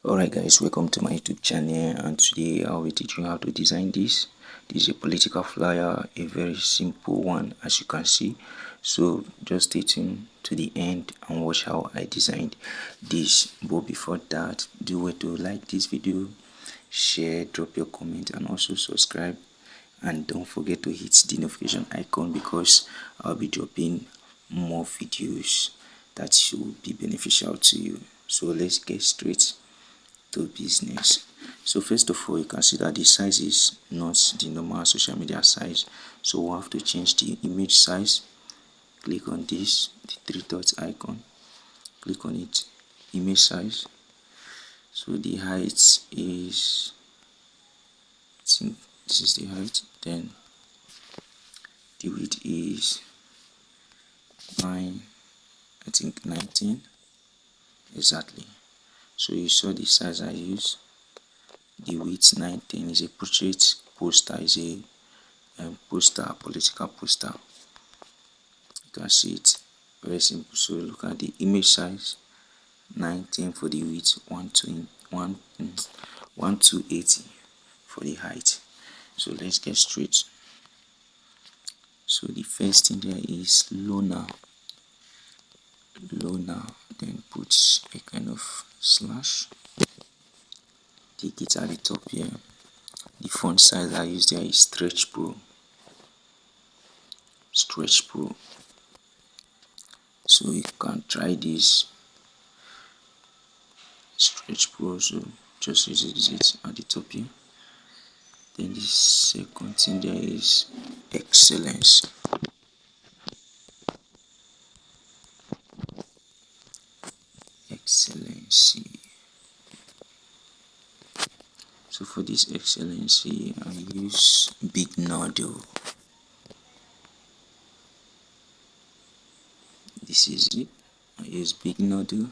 Alright guys, welcome to my YouTube channel, and today I'll be teaching you how to design this. This is a political flyer, a very simple one as you can see. So just stay tuned to the end and watch how I designed this. But before that, do wait to like this video, share, drop your comment and also subscribe. And don't forget to hit the notification icon because I'll be dropping more videos that should be beneficial to you. So let's get straight to business. So first of all, you can see that the size is not the normal social media size, so we'll have to change the image size. Click on this, the three dots icon, click on it, image size. So the height is, I think this is the height, then the width is 19 exactly. So you saw the size I use. The width 19 is a portrait poster, is a poster, political poster. You can see it, very simple. So look at the image size, 19 for the width, 1280 for the height. So let's get straight. So the first thing there is loaner, then put a kind of slash, take it at the top here. The font size I use there is Stretch Pro. So you can try this Stretch Pro, so just use it at the top here. Then the second thing there is Excellence. Excellency. So for this Excellency, I use Big Noodle. This is it. I use Big Noodle.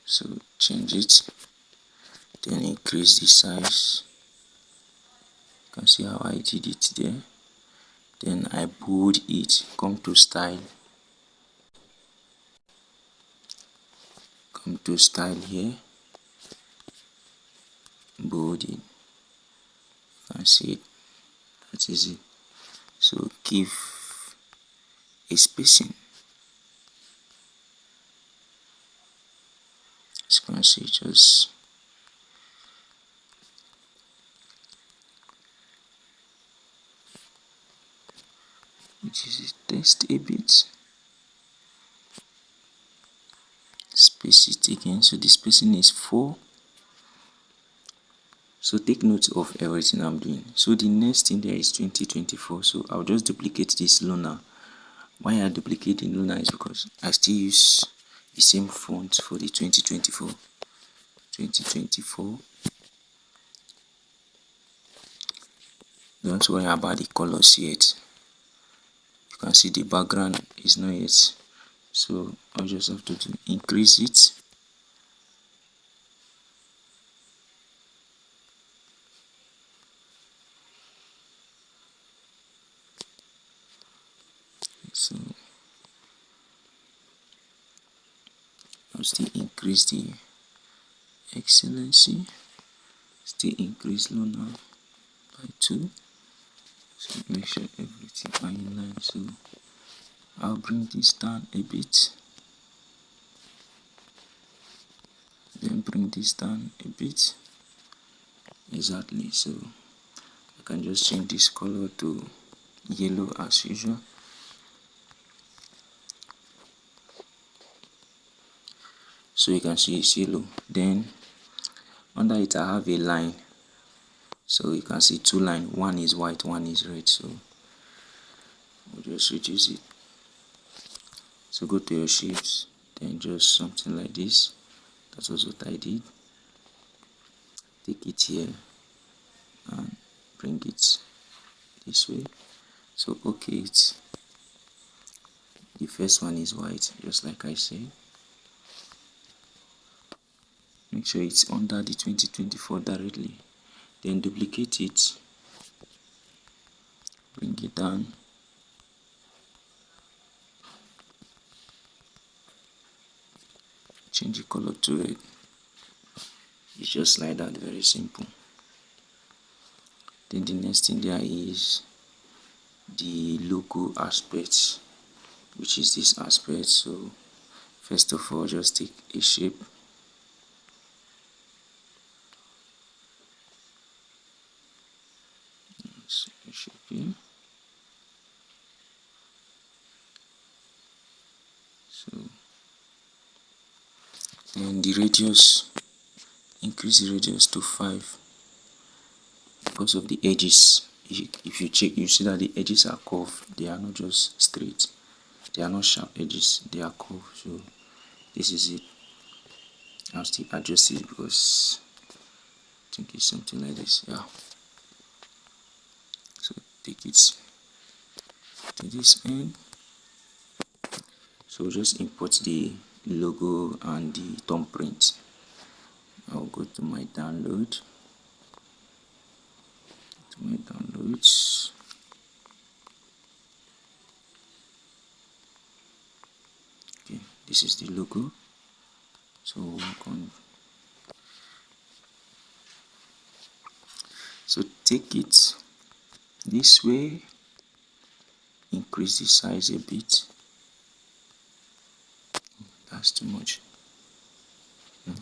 So change it, then increase the size. You can see how I did it there. Then I bold it, come to style here, bold it. You can see it, that is it. So give a spacing, as you can see, just test a bit, space it again. So the spacing is 4. So take note of everything I'm doing. So the next thing there is 2024. So I'll just duplicate this loaner. Why I duplicate the loaner is because I still use the same font for the 2024. Don't worry about the colors yet. You can see the background is not yet. So I'll just have to increase it. So I'll still increase the Excellency, still increase loaner by 2. So make sure everything are in line. So I'll bring this down a bit, then bring this down a bit, exactly. So I can just change this color to yellow as usual. So you can see it's yellow. Then under it I have a line, so you can see 2 lines, one is white, one is red. So we'll just reduce it. So go to your shapes, then just something like this. That was what I did. Take it here and bring it this way. So okay, the first one is white, just like I said. Make sure it's under the 2024 directly. Then duplicate it, bring it down. change the color to red. It's just like that, very simple. Then the next thing there is the logo aspect, which is this aspect. So first of all, just take a shape. A shape here. So then the radius, increase the radius to 5 because of the edges. If you check, you see that the edges are curved. They are not just straight. They are not sharp edges. They are curved. So this is it. I'll still adjust it because I think it's something like this. Yeah. So take it to this end. So just import the logo and the thumbprint. I'll go to my downloads. Okay, this is the logo. So work on. So take it this way, increase the size a bit. That's too much. No.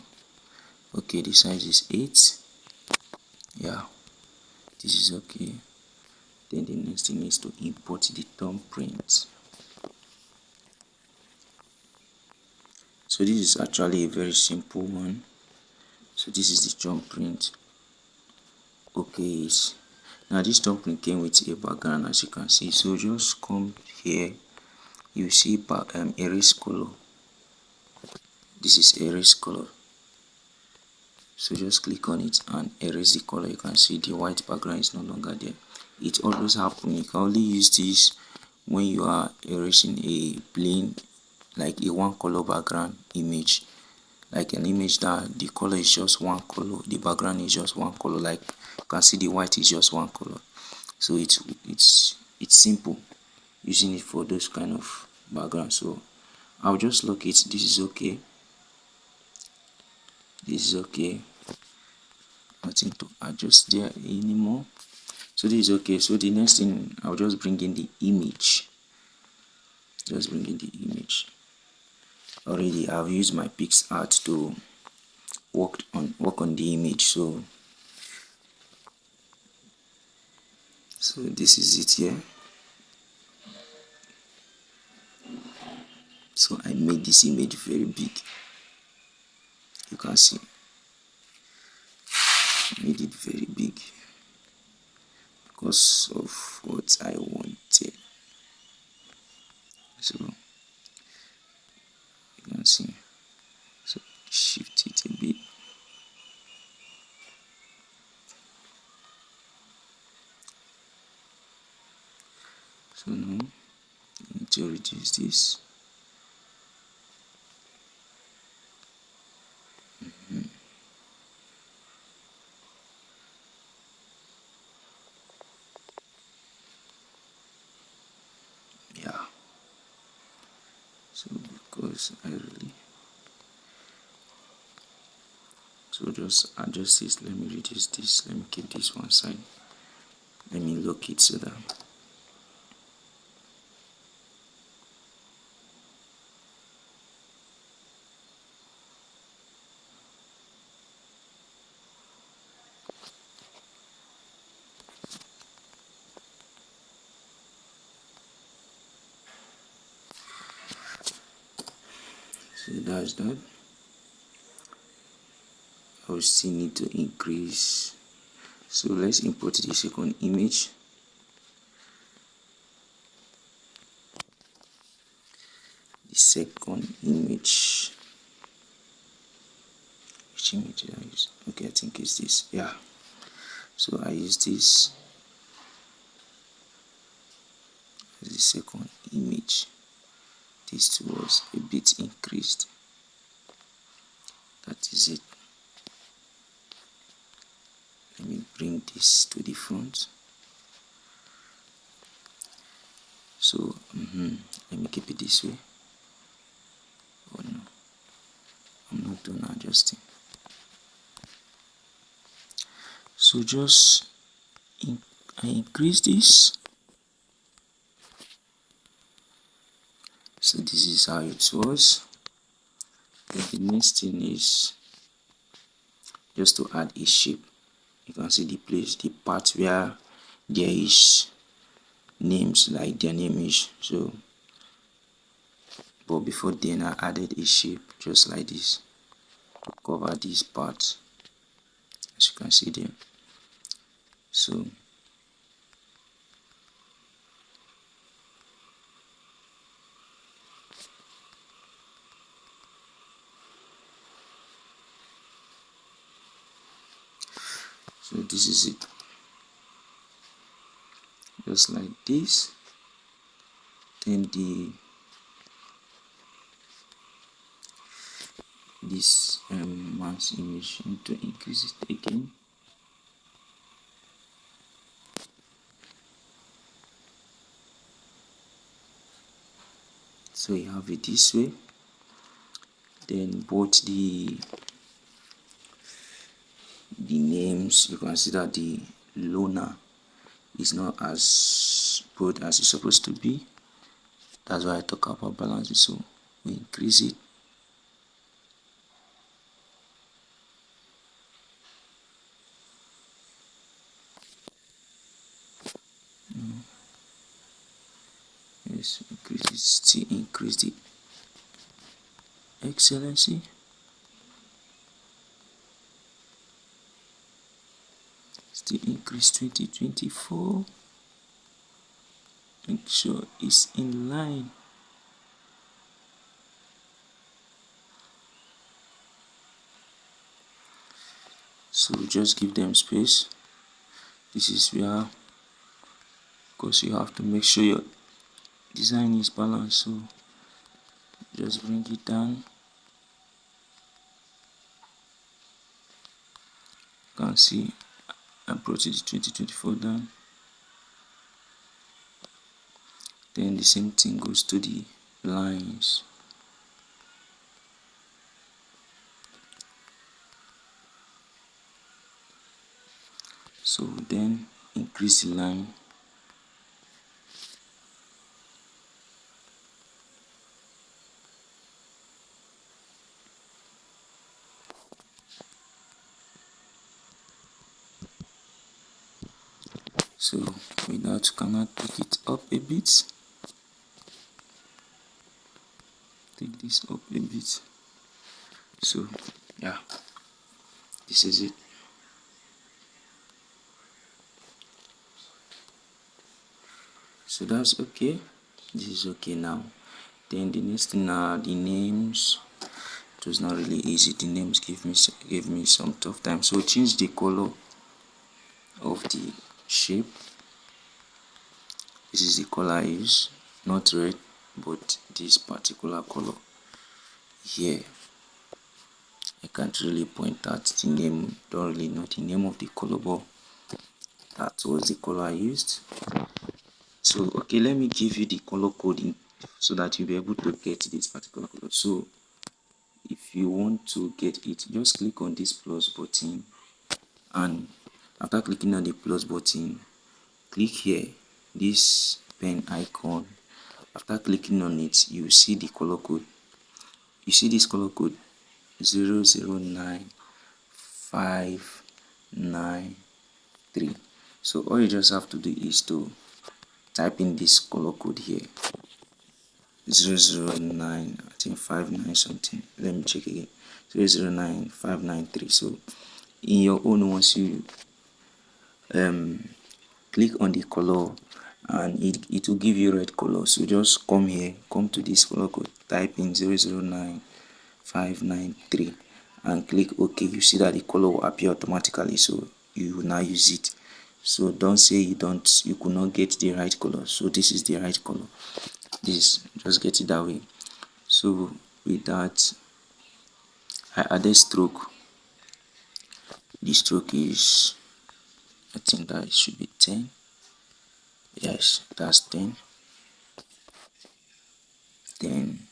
Okay, the size is 8. Yeah, this is okay. Then the next thing is to import the thumbprint. So this is actually a very simple one. So this is the thumbprint. Okay, now this thumbprint came with a background, as you can see. So just come here, you see erase color. This is erase color. So just click on it and erase the color. You can see the white background is no longer there. It always happens. You can only use this when you are erasing a plain, like a one color background image, like an image that the color is just one color, the background is just one color. Like you can see the white is just one color. So it's simple using it for those kind of background. So I'll just lock it. This is okay. This is okay. Nothing to adjust there anymore. So this is okay. So the next thing, I'll just bring in the image. Just bring in the image. Already I've used my Pixellab to work on the image. So this is it here. So I made this image very big. You can see, I made it very big because of what I wanted. So you can see. So shift it a bit. So now I need to reduce this. Yeah. So because I really, so just adjust this. Let me reduce this. Let me keep this one side. Let me lock it so that so that's that. I will still need to increase. So let's import the second image. The second image. Which image did I use? Okay, I think it's this. Yeah. So I use this as the second image. This was a bit increased. That is it. Let me bring this to the front. So, let me keep it this way. Oh no, interesting. So just I increase this. So this is how it was. Then the next thing is just to add a shape. You can see the place, the part where there is names, like their name is. So but before then I added a shape just like this to cover this part, as you can see there. So this is it, just like this. Then this man's image, need to increase it again. So you have it this way. Then both the names, you can see that the loaner is not as broad as it's supposed to be. That's why I talk about balancing. So we increase it. Yes, increase it, still increase the excellency. Still increase 2024. Make sure it's in line. So just give them space. This is where, because you have to make sure your design is balanced. So just bring it down. You can see I brought the 2024 down. Then the same thing goes to the lines. So then increase the line. So with that, can I take it up a bit? Take this up a bit. So yeah, this is it. So that's okay. This is okay now. Then the next thing are the names. It was not really easy. The names gave me some tough time. So change the color of the shape. This is the color I use, not red, but this particular color here. I can't really point out the name, don't really know the name of the color, but that was the color I used. So okay, let me give you the color coding so that you'll be able to get this particular color. So if you want to get it, just click on this plus button, and after clicking on the plus button, click here, this pen icon. After clicking on it, you see the color code. You see this color code 009593. So all you just have to do is to type in this color code here, 009, I think 59 something. Let me check again. 009593. So in your own, once you click on the color, and it will give you red color. So just come here, come to this color code, type in 009593 and click OK. You see that the color will appear automatically, so you will now use it. So don't say you could not get the right color. So this is the right color. This, just get it that way. So with that, I added stroke. The stroke is, I think that it should be 10. Yes, that's 10. Then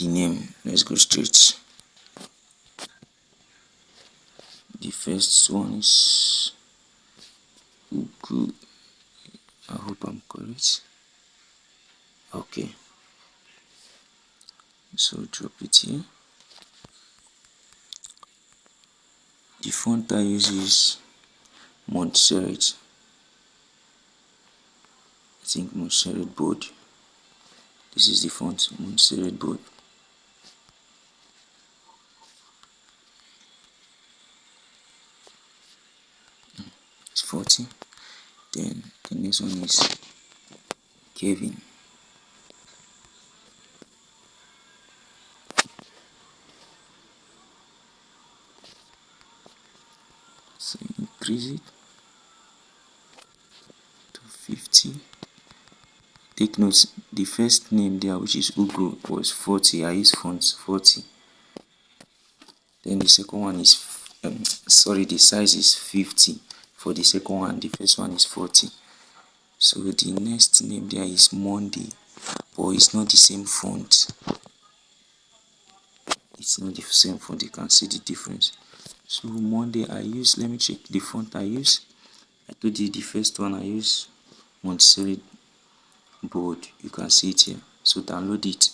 the name. Let's go straight. The first one is Ugu. I hope I'm correct. Okay, so drop it here. The font I use is Montserrat. I think Montserrat bold. This is the font, Montserrat bold. It's 40. Then the next one is Kevin. So increase it to 50. Take note, the first name there, which is Ugo, was 40. I use font 40. Then the second one is the size is 50 for the second one. The first one is 40. So the next name there is Monday, but it's not the same font. It's not the same font. You can see the difference. So Monday I use, let me check the font I use. I told you the first one I use Montserrat bold. You can see it here. So download it.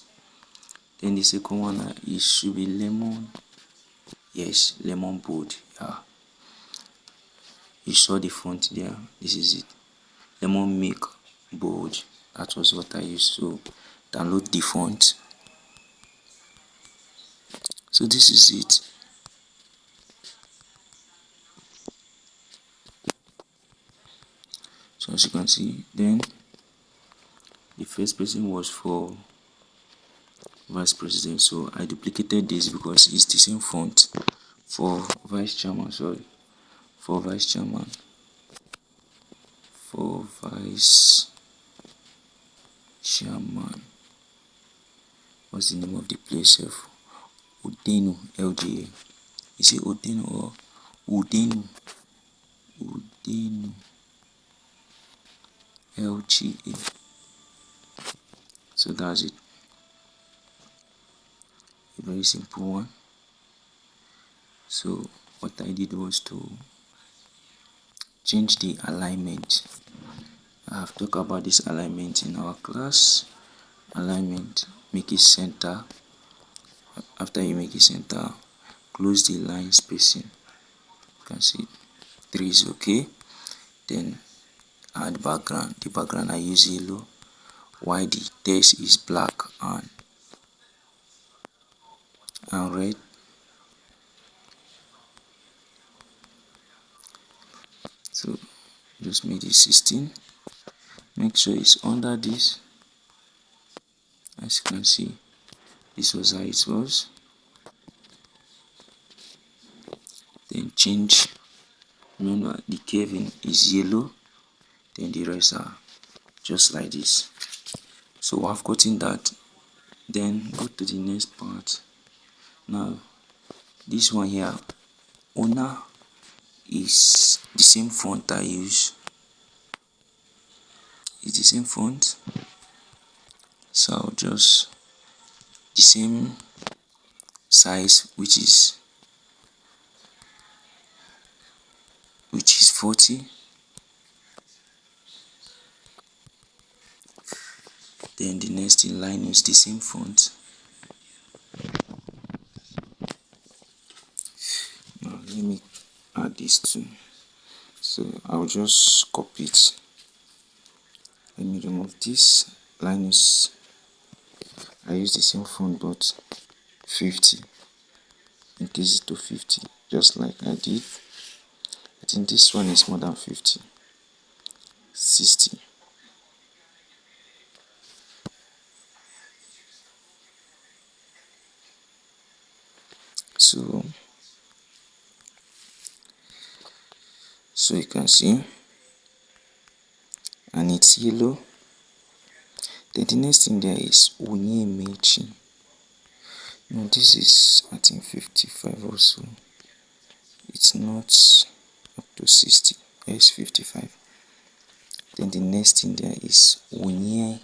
Then the second one it should be lemon. Yes, lemon bold. Yeah, you saw the font there. This is it. Lemon milk bold. That was what I used. So download the font. So this is it. So as you can see, then the first person was for vice president. So I duplicated this because it's the same font for vice chairman. Sorry, for vice chairman. For vice chairman. What's the name of the place? Udenu, LGA. Is it Udenu or Udenu? Udenu, LGA. So that's it. A very simple one. So what I did was to change the alignment. I have talked about this alignment in our class. Alignment, make it center. After you make it center, close the line spacing. You can see 3 is okay. Then add background. The background I use yellow, while the text is black and red. So just make it 16. Make sure it's under this. As you can see, this was how it was. Then change. Remember the Kevin is yellow. Then the rest are just like this. So I've gotten that. Then go to the next part. Now this one here, owner, is the same font I use. It's the same font. So I'll just the same size, which is 40. Then the next in line is the same font. Now let me add this too. So I'll just copy it. Let me remove this. Linus, I use the same font but 50. Increase it to 50, just like I did. I think this one is more than 50. 60. So you can see, and it's yellow. Then the next thing there is Onyemechi. Now this is I think 55 also. It's not up to 60. It's 55. Then the next thing there is Onyemechi.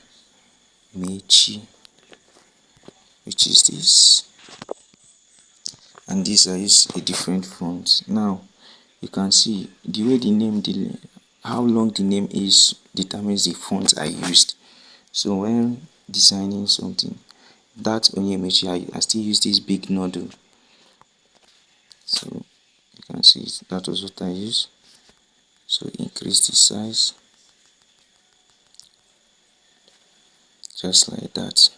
which is this, and this is a different font. Now you can see the way the name, how long the name is determines the font I used. So when designing something, that Onyemechi, I still use this big noodle. So you can see that was what I use. So increase the size just like that.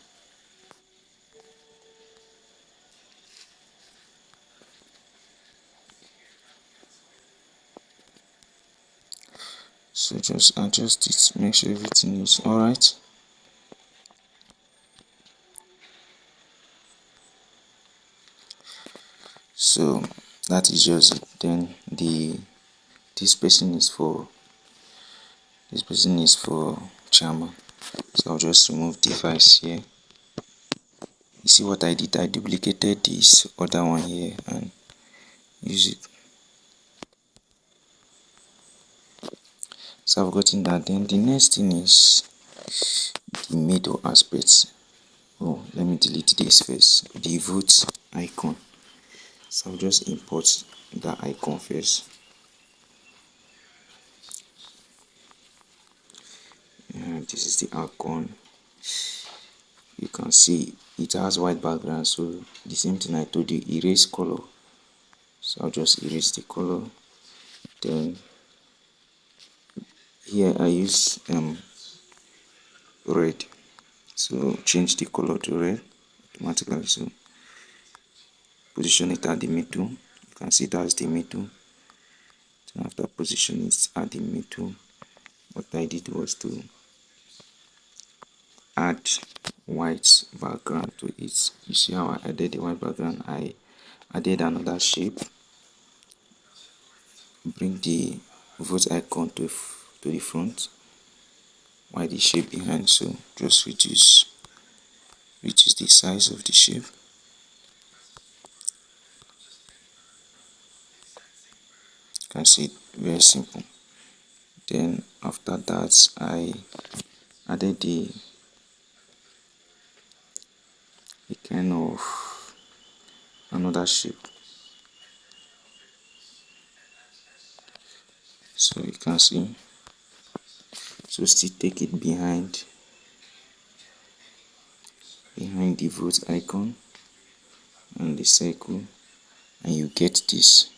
So just adjust it, make sure everything is alright. So that is just it. Then this person is for Chama. So I'll just remove device here. You see what I did? I duplicated this other one here and use it. So I've gotten that. Then the next thing is the middle aspects. Oh, let me delete this first. The vote icon. So I'll just import that icon first. And this is the icon. You can see it has white background, so the same thing I told you, erase color. So I'll just erase the color. Then here I use red, so change the color to red automatically. So position it at the middle. You can see that's the middle. Then after position it at the middle, what I did was to add white background to it. You see how I added the white background? I added another shape. Bring the vote icon to the front while the shape behind. So just reduce the size of the shape. You can see it, very simple. Then after that I added the kind of another shape. So you can see, so still take it behind the vote icon and the circle, and you get this.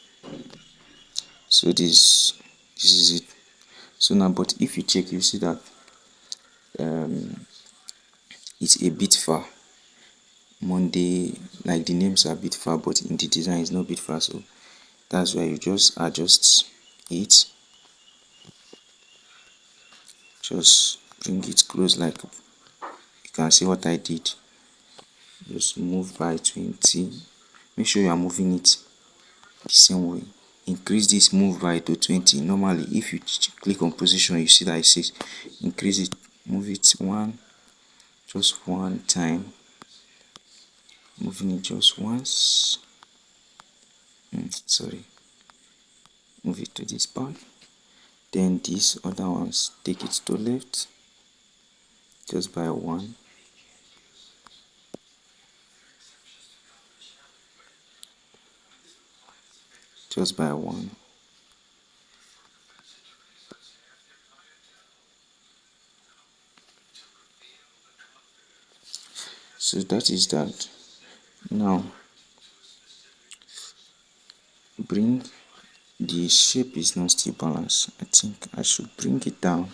So this is it. So now, but if you check, you see that it's a bit far. Monday, like the names are a bit far, but in the design it's not a bit far. So that's why you just adjust it. Just bring it close, like you can see what I did. Just move by 20. Make sure you are moving it the same way. Increase this move by to 20. Normally if you click on position, you see that it says increase it, move it just one time, moving it just once. Sorry, move it to this part. Then these other ones, take it to left just by one. Just by one. So that is that. Now bring the shape is not still balanced. I think I should bring it down.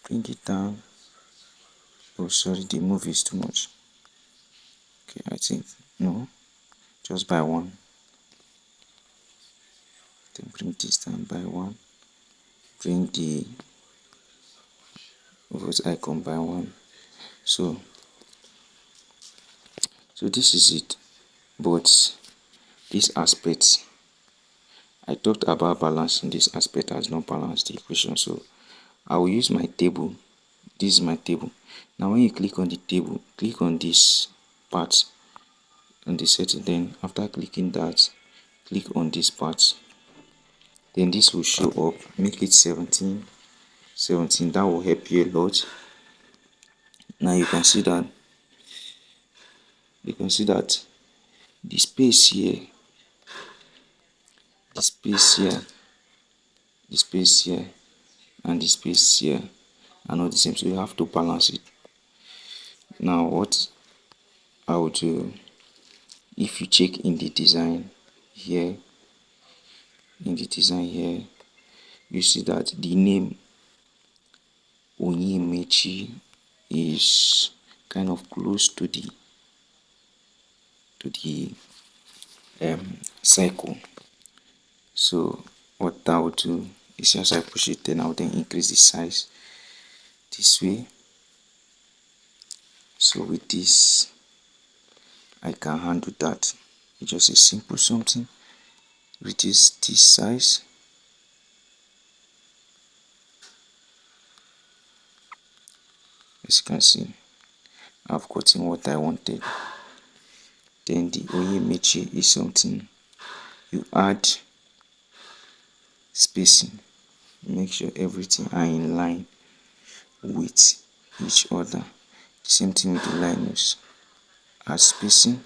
Bring it down. Oh sorry, the move is too much. Okay, I think no. Just by one. Then bring this down by one. Bring the vote icon by one. So this is it. But this aspect, I talked about balancing this aspect has not balanced the equation. So I will use my table. This is my table. Now when you click on the table, click on this part on the setting. Then after clicking that, click on this part. Then this will show up. Make it 17. That will help you a lot. Now you can see that the space here, the space here, the space here, and the space here are not the same, so you have to balance it. Now what I will do, if you check in the design here, you see that the name Onyemechi is kind of close to the cycle. So what I will do is, as I push it, then I will then increase the size this way. So with this I can handle that. It's just a simple something. Reduce this size. As you can see, I've gotten what I wanted. Then the Onyemechi is something you add spacing. Make sure everything are in line with each other. The same thing with the liners. Add spacing.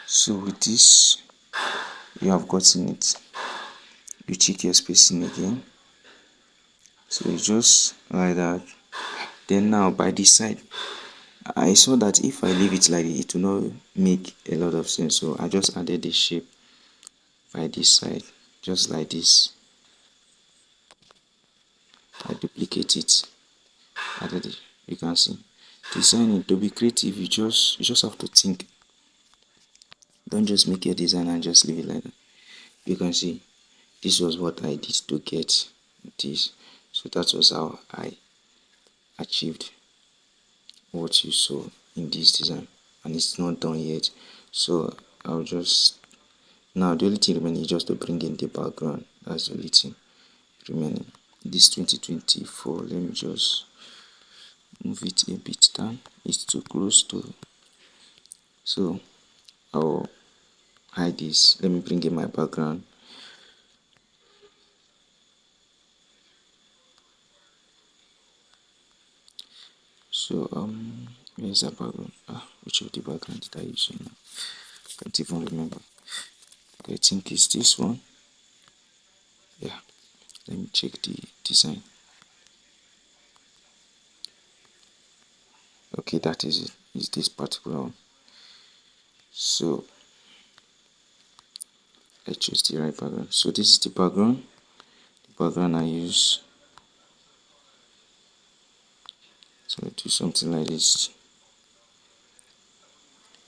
So with this, you have gotten it. You check your spacing again. So it's just like that. Then now by this side, I saw that if I leave it like this, it will not make a lot of sense. So I just added the shape by this side, just like this. I duplicate it. Added it. You can see. Designing, to be creative, you just have to think. Don't just make your design and just leave it like that. You can see this was what I did to get this. So that was how I achieved what you saw in this design, and it's not done yet. So I'll just, now the only thing remaining is just to bring in the background. That's the only thing remaining. This 2024, let me just move it a bit down. It's too close to, so I'll hide this. Let me bring in my background. So where's the background? Which of the background did I use now? Can't even remember. I think it's this one. Yeah, let me check the design. Okay, that is it. Is this particular one. So I choose the right background. So this is the background. The background I use. So I do something like this.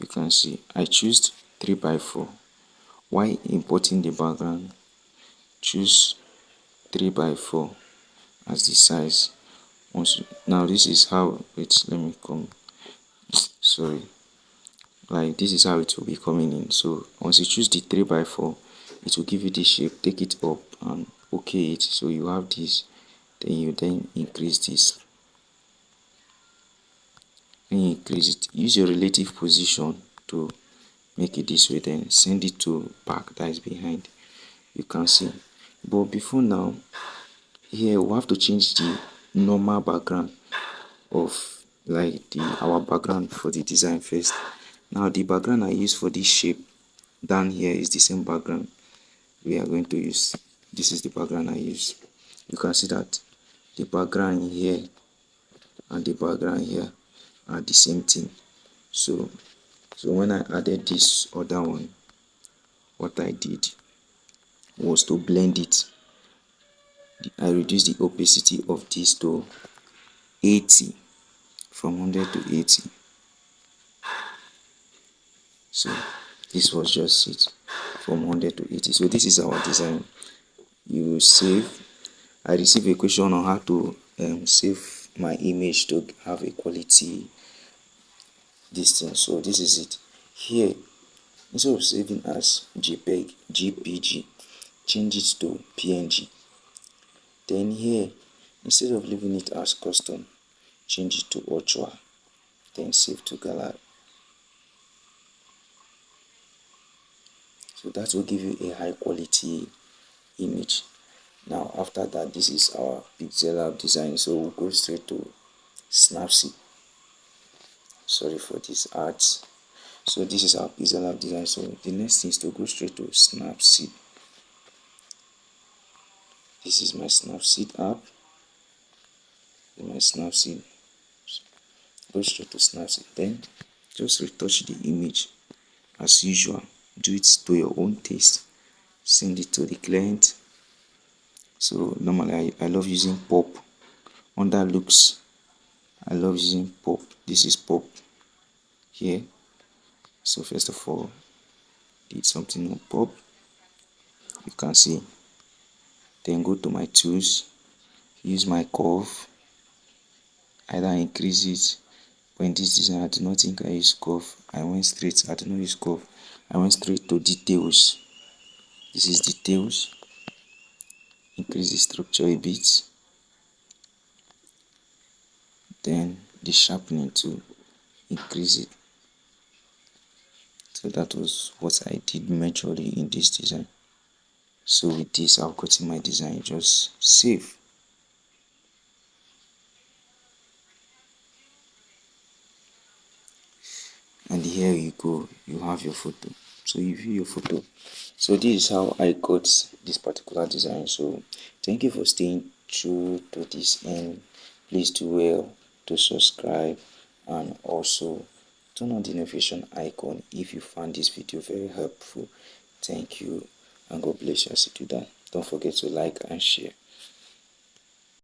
You can see I choose 3x4. Why importing the background? Choose 3x4 as the size. Now this is how it's, let me come, sorry, like this is how it will be coming in. So once you choose the 3x4, it will give you this shape. Take it up and okay it, so you have this. Then you increase this. When you increase it, use your relative position to make it this way, then send it to back, that is behind. You can see. But before now, here we have to change the normal background of like our background for the design first. Now the background I use for this shape down here is the same background we are going to use. This is the background I use. You can see that the background here and the background here are the same thing. So when I added this other one, what I did was to blend it. I reduced the opacity of this to 80, from 100 to 80. So this was just it, from 100 to 80. So this is our design. You save. I received a question on how to save my image to have a quality this thing. So this is it. Here, instead of saving as JPEG, JPG, change it to PNG. Then here, instead of leaving it as custom, change it to Ultra. Then save to gallery. So that will give you a high quality image. Now after that, this is our Pixellab design, so we'll go straight to Snapseed. Sorry for this art. So this is our Pixellab design. So the next thing is to go straight to Snapseed. This is my Snapseed app. My Snapseed. Go straight to Snapseed. Then just retouch the image as usual. Do it to your own taste. Send it to the client. So normally I love using pop. Under looks, I love using pop. This is pop here. So first of all, did something on pop. You can see. Then go to my tools. Use my curve. Either increase it. But in this design, I do not think I use curve. I went straight. I do not use curve. I went straight to details. This is details. Increase the structure a bit. Then the sharpening to increase it. So that was what I did majorly in this design. So with this, I've gotten my design. Just save. And here you go, you have your photo. So you view your photo. So this is how I got this particular design. So thank you for staying true to this end. Please do well to subscribe and also turn on the notification icon if you found this video very helpful. Thank you and God bless you as you do that. Don't forget to like and share.